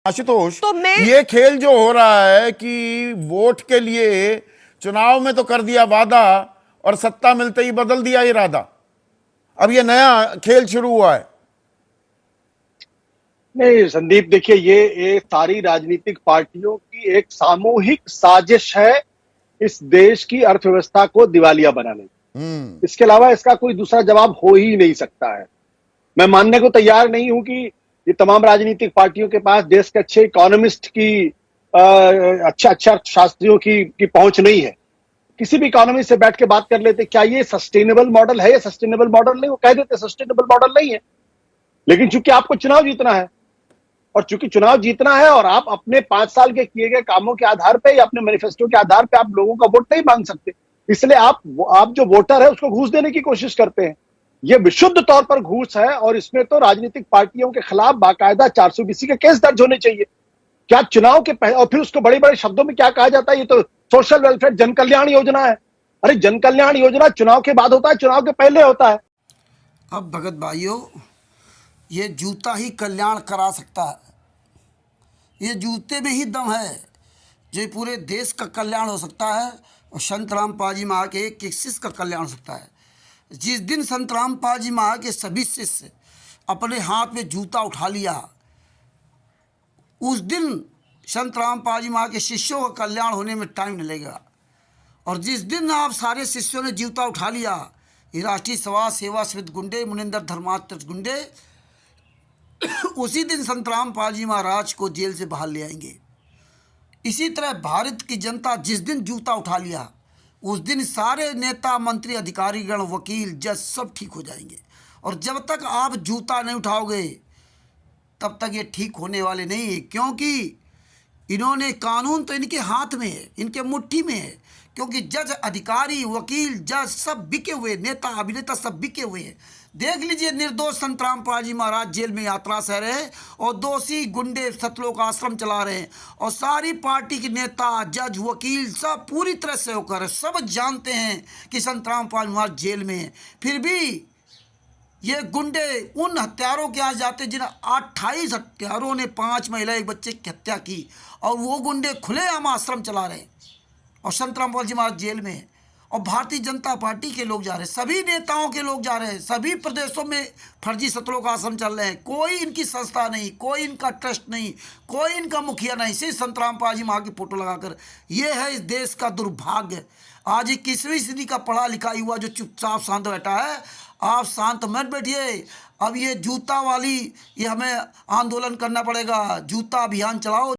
आशुतोष, तो मैं ये खेल जो हो रहा है कि वोट के लिए चुनाव में तो कर दिया वादा और सत्ता मिलते ही बदल दिया इरादा, अब ये नया खेल शुरू हुआ है। नहीं संदीप, देखिए ये सारी राजनीतिक पार्टियों की एक सामूहिक साजिश है इस देश की अर्थव्यवस्था को दिवालिया बनाने की। इसके अलावा इसका कोई दूसरा जवाब हो ही नहीं सकता है। मैं मानने को तैयार नहीं हूं कि ये तमाम राजनीतिक पार्टियों के पास देश के अच्छे इकोनॉमिस्ट की अच्छा अर्थशास्त्रियों की पहुंच नहीं है। किसी भी इकोनॉमिस्ट से बैठ के बात कर लेते, क्या ये सस्टेनेबल मॉडल है या सस्टेनेबल मॉडल नहीं, वो कह देते सस्टेनेबल मॉडल नहीं है। लेकिन चूंकि आपको चुनाव जीतना है, और चूंकि चुनाव जीतना है और आप अपने 5 साल के किए गए कामों के आधार पे या अपने मैनिफेस्टो के आधार पे आप लोगों का वोट नहीं मांग सकते, इसलिए आप जो वोटर है उसको घूस देने की कोशिश करते हैं। ये विशुद्ध तौर पर घूस है और इसमें तो राजनीतिक पार्टियों के खिलाफ बाकायदा 420 के केस दर्ज होने चाहिए। क्या चुनाव के पहले, और फिर उसको बड़े बड़े शब्दों में क्या कहा जाता है, ये तो सोशल वेलफेयर जन कल्याण योजना है। अरे जन कल्याण योजना चुनाव के बाद होता है, चुनाव के पहले होता है। अब भगत भाइयों, ये जूता ही कल्याण करा सकता है। ये जूते में ही दम है जो पूरे देश का कल्याण हो सकता है और संत रामपाल जी महाराज के एक शिष्य का कल्याण हो सकता है। जिस दिन संत रामपाल जी महाराज के सभी शिष्य अपने हाथ में जूता उठा लिया, उस दिन संत रामपाल जी महाराज के शिष्यों का कल्याण होने में टाइम नहीं लगेगा। और जिस दिन आप सारे शिष्यों ने जूता उठा लिया, ये राष्ट्रीय समाज सेवा समिति गुंडे, मुनिंदर धर्मार्थ गुंडे, उसी दिन संत रामपाल जी महाराज को जेल से बाहर ले आएंगे। इसी तरह भारत की जनता जिस दिन जूता उठा लिया, उस दिन सारे नेता, मंत्री, अधिकारीगण, वकील, जज सब ठीक हो जाएंगे। और जब तक आप जूता नहीं उठाओगे तब तक ये ठीक होने वाले नहीं है, क्योंकि इन्होंने कानून तो इनके हाथ में है, इनके मुट्ठी में है। क्योंकि जज, अधिकारी, वकील, जज सब बिके हुए, नेता, अभिनेता सब बिके हुए हैं। देख लीजिए, निर्दोष संत रामपाल जी महाराज जेल में यात्रा से रहे और दोषी गुंडे सतलोक आश्रम चला रहे हैं। और सारी पार्टी के नेता, जज, वकील सब पूरी तरह से होकर सब जानते हैं कि संत रामपाल महाराज जेल में है। फिर भी ये गुंडे उन हत्यारों के यहाँ जाते जिन 28 हत्यारों ने 5 महिला, 1 बच्चे की हत्या की, और वो गुंडे खुलेआम आश्रम चला रहे हैं और संत रामपाल जी महाराज जेल में है। और भारतीय जनता पार्टी के लोग जा रहे हैं, सभी नेताओं के लोग जा रहे हैं, सभी प्रदेशों में फर्जी सतलोक आश्रम चल रहे हैं। कोई इनकी संस्था नहीं, कोई इनका ट्रस्ट नहीं, कोई इनका मुखिया नहीं, सिर्फ संत रामपाल जी महाराज की फोटो लगाकर। ये है इस देश का दुर्भाग्य। आज 21वीं सदी का पढ़ा लिखा युवा जो चुपचाप शांत बैठा है, आप शांत मत बैठिए। अब ये जूता वाली, ये हमें आंदोलन करना पड़ेगा, जूता अभियान चलाओ।